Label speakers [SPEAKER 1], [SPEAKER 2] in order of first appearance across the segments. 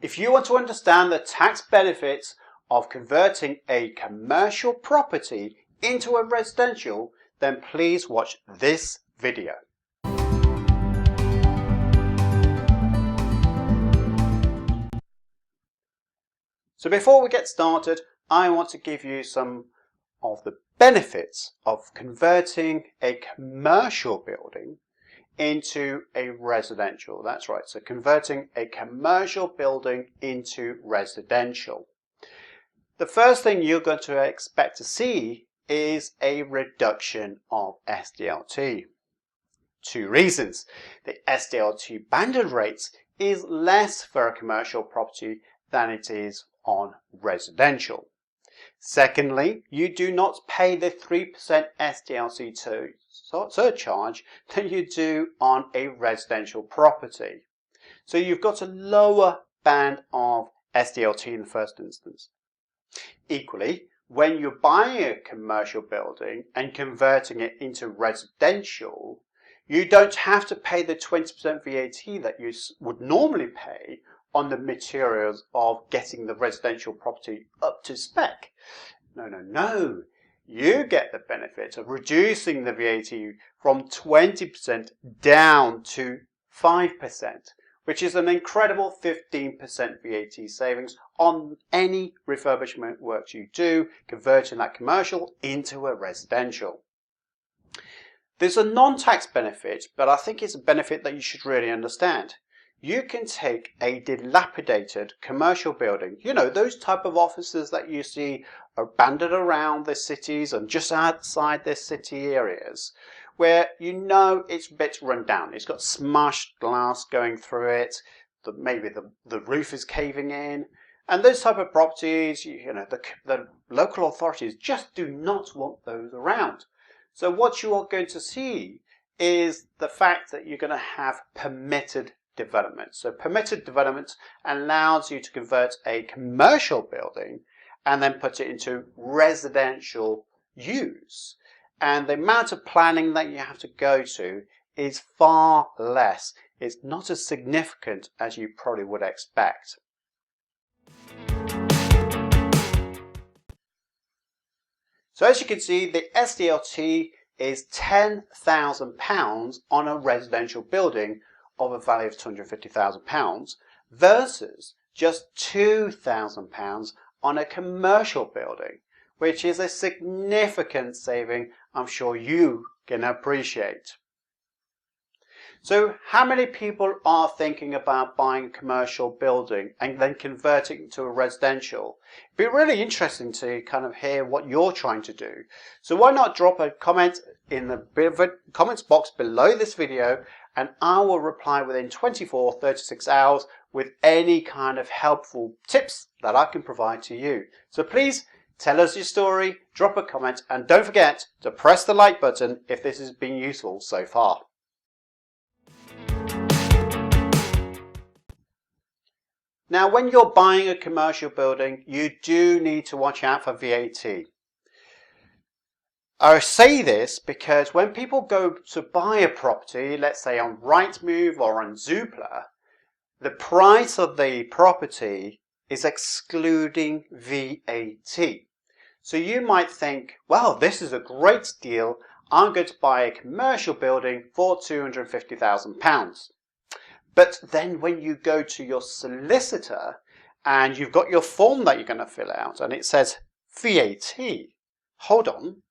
[SPEAKER 1] If you want to understand the tax benefits of converting a commercial property into a residential, then please watch this video. So before we get started, I want to give you some of the benefits of converting a commercial building into a residential. That's right, so converting a commercial building into residential. The first thing you're going to expect to see is a reduction of SDLT. Two reasons. The SDLT banded rates is less for a commercial property than it is on residential. Secondly, you do not pay the 3% SDLT surcharge that you do on a residential property. So you've got a lower band of SDLT in the first instance. Equally, when you're buying a commercial building and converting it into residential, you don't have to pay the 20% VAT that you would normally pay on the materials of getting the residential property up to spec. No. You get the benefit of reducing the VAT from 20% down to 5%, which is an incredible 15% VAT savings on any refurbishment works you do, converting that commercial into a residential. There's a non-tax benefit, but I think it's a benefit that you should really understand. You can take a dilapidated commercial building, you know, those type of offices that you see abandoned around the cities and just outside their city areas, where you know it's a bit run down. It's got smashed glass going through it, maybe the roof is caving in, and those type of properties, you know, the local authorities just do not want those around. So what you are going to see is the fact that you're going to have permitted development. So permitted development allows you to convert a commercial building and then put it into residential use. And the amount of planning that you have to go to is far less. It's not as significant as you probably would expect. So as you can see, the SDLT is £10,000 on a residential building of a value of £250,000 versus just £2,000 on a commercial building, which is a significant saving I'm sure you can appreciate. So how many people are thinking about buying a commercial building and then converting it to a residential? It'd be really interesting to kind of hear what you're trying to do. So why not drop a comment in the comments box below this video, and I will reply within 36 hours with any kind of helpful tips that I can provide to you. So please tell us your story, drop a comment, and don't forget to press the like button if this has been useful so far. Now, when you're buying a commercial building, you do need to watch out for VAT. I say this because when people go to buy a property, let's say on Rightmove or on Zoopla, the price of the property is excluding VAT. So you might think, well, this is a great deal. I'm going to buy a commercial building for £250,000. But then when you go to your solicitor and you've got your form that you're going to fill out and it says VAT, hold on,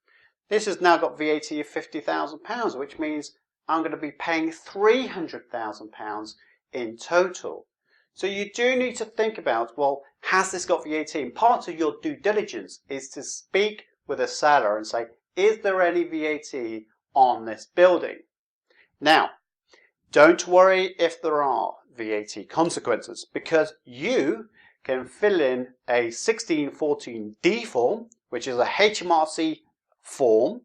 [SPEAKER 1] this has now got VAT of £50,000, which means I'm going to be paying £300,000 in total. So you do need to think about, well, has this got VAT? And part of your due diligence is to speak with a seller and say, is there any VAT on this building? Now, don't worry if there are VAT consequences, because you can fill in a 1614D form, which is a HMRC form,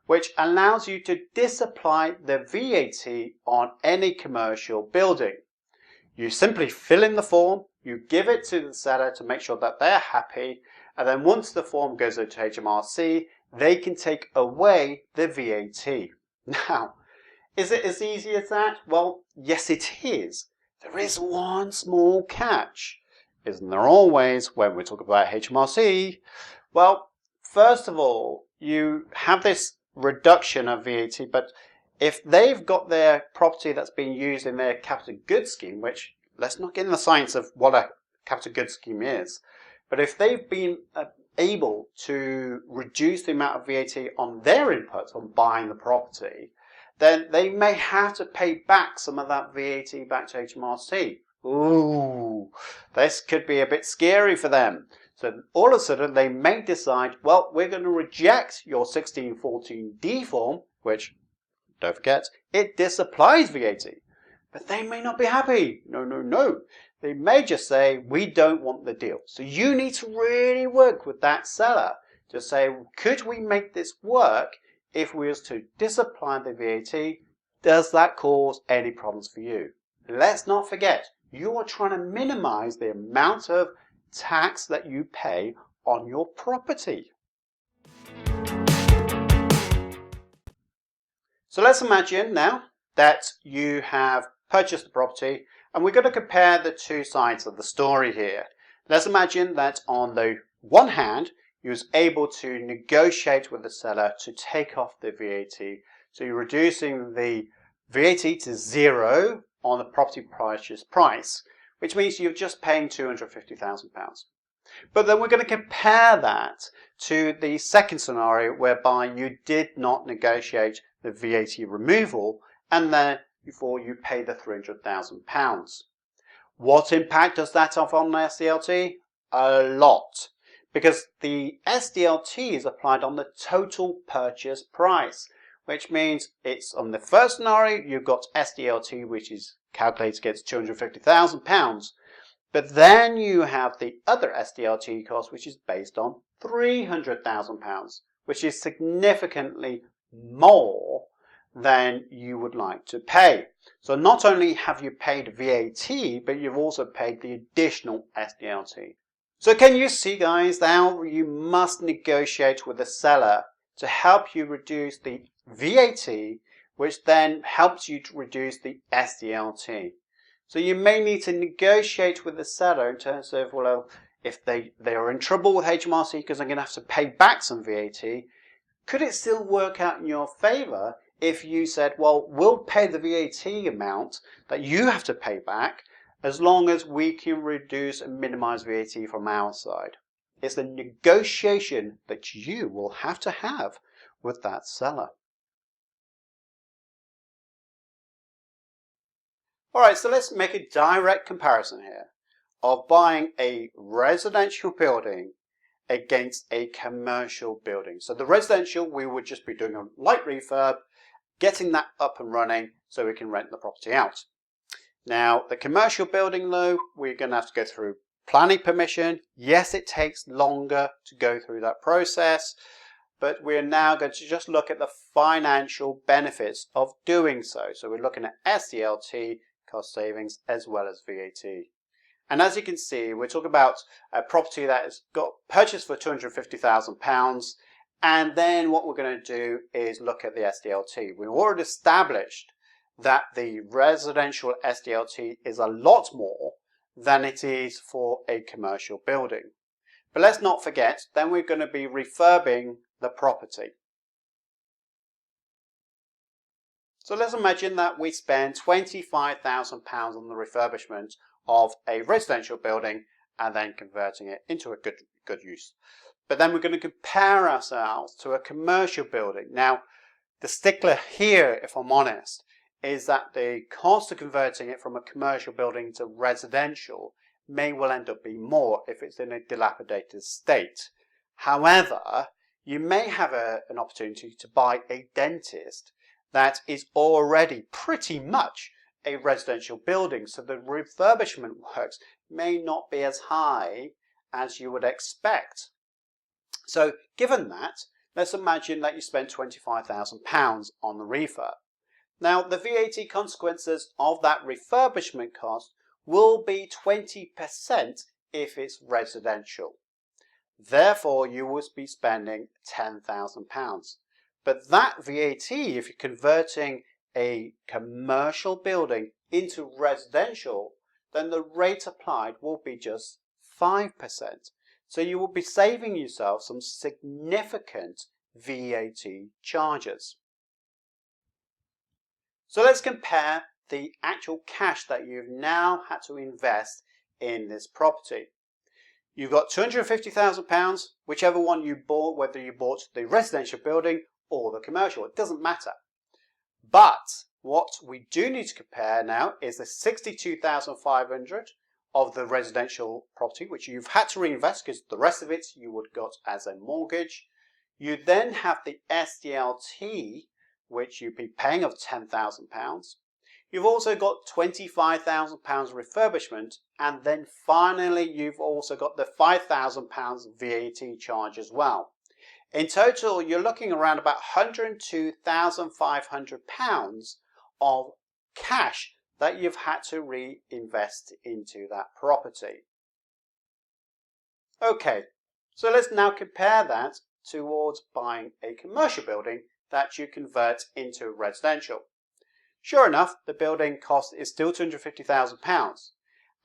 [SPEAKER 1] which allows you to disapply the VAT on any commercial building. You simply fill in the form, you give it to the seller to make sure that they're happy, and then once the form goes over to HMRC, they can take away the VAT. Now, is it as easy as that? Well, yes it is. there is one small catch. Isn't there always when we talk about HMRC? Well, first of all, you have this reduction of VAT, but if they've got their property that's being used in their capital goods scheme, which let's not get in the science of what a capital goods scheme is, but if they've been able to reduce the amount of VAT on their inputs on buying the property, then they may have to pay back some of that VAT back to HMRC. Ooh, this could be a bit scary for them. So all of a sudden they may decide, well, we're going to reject your 1614D form, which, don't forget, it disapplies VAT. But they may not be happy. No. They may just say, we don't want the deal. So you need to really work with that seller to say, could we make this work if we was to disapply the VAT? Does that cause any problems for you? Let's not forget, you are trying to minimize the amount of tax that you pay on your property. So let's imagine now that you have purchased the property, and we're going to compare the two sides of the story here. Let's imagine that on the one hand, you was able to negotiate with the seller to take off the VAT. So you're reducing the VAT to zero on the property purchase price, which means you're just paying £250,000. But then we're going to compare that to the second scenario whereby you did not negotiate the VAT removal and then before you pay the £300,000. What impact does that have on the SDLT? A lot, because the SDLT is applied on the total purchase price, which means it's on the first scenario you've got SDLT, which is calculated against £250,000, but then you have the other SDLT cost, which is based on £300,000, which is significantly more than you would like to pay. So not only have you paid VAT, but you've also paid the additional SDLT. So can you see, guys, how you must negotiate with the seller to help you reduce the VAT, which then helps you to reduce the SDLT. So you may need to negotiate with the seller in terms of, well, if they are in trouble with HMRC because they're going to have to pay back some VAT, could it still work out in your favour if you said, well, we'll pay the VAT amount that you have to pay back as long as we can reduce and minimise VAT from our side? It's the negotiation that you will have to have with that seller. Alright, so let's make a direct comparison here of buying a residential building against a commercial building. So the residential, we would just be doing a light refurb, getting that up and running so we can rent the property out. Now, the commercial building though, we're going to have to go through planning permission. Yes, it takes longer to go through that process, but we're now going to just look at the financial benefits of doing so. So we're looking at SDLT, cost savings, as well as VAT. And as you can see, we're talking about a property that has got purchased for £250,000. And then what we're going to do is look at the SDLT. We've already established that the residential SDLT is a lot more than it is for a commercial building. But let's not forget, then we're going to be refurbing the property. So let's imagine that we spend £25,000 on the refurbishment of a residential building and then converting it into a good use. But then we're going to compare ourselves to a commercial building. Now, the stickler here, if I'm honest, is that the cost of converting it from a commercial building to residential may well end up being more if it's in a dilapidated state. However, you may have an opportunity to buy a dentist that is already pretty much a residential building, so the refurbishment works may not be as high as you would expect. So given that, let's imagine that you spend £25,000 on the refurb. Now, the VAT consequences of that refurbishment cost will be 20% if it's residential. Therefore, you will be spending £10,000. But that VAT, if you're converting a commercial building into residential, then the rate applied will be just 5%. So you will be saving yourself some significant VAT charges. So let's compare the actual cash that you've now had to invest in this property. You've got £250,000, whichever one you bought, whether you bought the residential building or the commercial, it doesn't matter. But what we do need to compare now is the £62,500 of the residential property, which you've had to reinvest because the rest of it you would have got as a mortgage. You then have the SDLT, which you'd be paying of £10,000. You've also got £25,000 refurbishment, and then finally you've also got the £5,000 VAT charge as well. In total, you're looking around about £102,500 of cash that you've had to reinvest into that property. Okay, so let's now compare that towards buying a commercial building that you convert into residential. Sure enough, the building cost is still £250,000.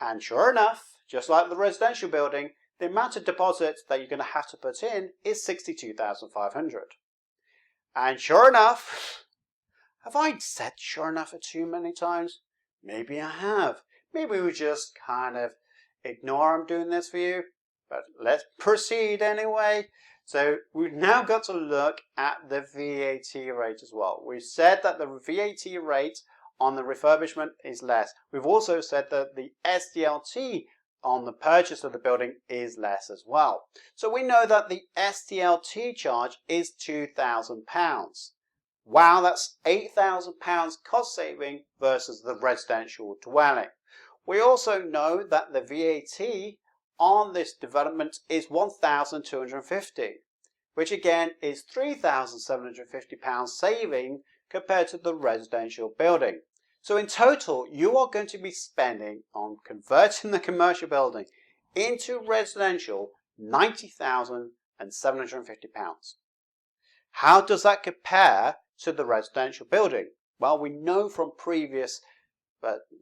[SPEAKER 1] And sure enough, just like the residential building, the amount of deposit that you're going to have to put in is £62,500. And sure enough, have I said sure enough too many times? Maybe I have. Maybe we just kind of ignore I'm doing this for you. But let's proceed anyway. So we've now got to look at the VAT rate as well. We've said that the VAT rate on the refurbishment is less. We've also said that the SDLT on the purchase of the building is less as well. So we know that the SDLT charge is £2,000. Wow, that's £8,000 cost saving versus the residential dwelling. We also know that the VAT on this development is £1,250, which again is £3,750 saving compared to the residential building. So in total, you are going to be spending on converting the commercial building into residential £90,750. How does that compare to the residential building? Well, we know from previous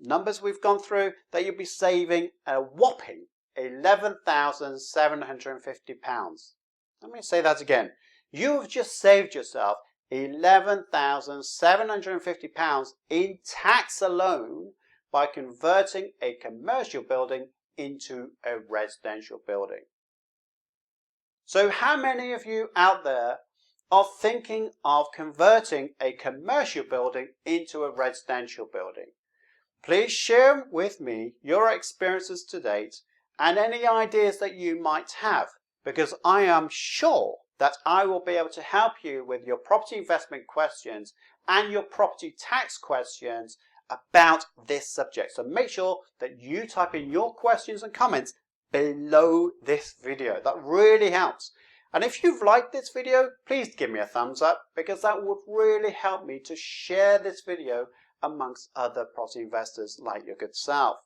[SPEAKER 1] numbers we've gone through that you'll be saving a whopping £11,750. Let me say that again. You have just saved yourself £11,750 in tax alone by converting a commercial building into a residential building. So how many of you out there are thinking of converting a commercial building into a residential building? Please share with me your experiences to date and any ideas that you might have, because I am sure that I will be able to help you with your property investment questions and your property tax questions about this subject. So make sure that you type in your questions and comments below this video. That really helps. And if you've liked this video, please give me a thumbs up, because that would really help me to share this video amongst other property investors like your good self.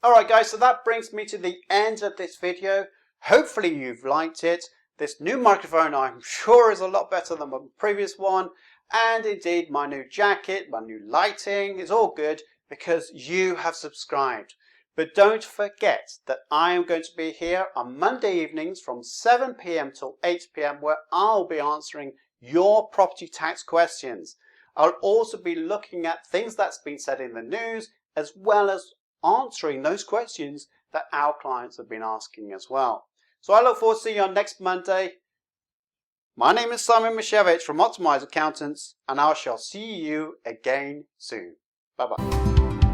[SPEAKER 1] Alright guys, so that brings me to the end of this video. Hopefully you've liked it. This new microphone I'm sure is a lot better than my previous one, and indeed my new jacket, my new lighting is all good because you have subscribed. But don't forget that I am going to be here on Monday evenings from 7 PM till 8 PM where I'll be answering your property tax questions. I'll also be looking at things that's been said in the news, as well as answering those questions that our clients have been asking as well. So I look forward to seeing you on next Monday. My name is Simon Misiewicz from Optimise Accountants, and I shall see you again soon. Bye bye.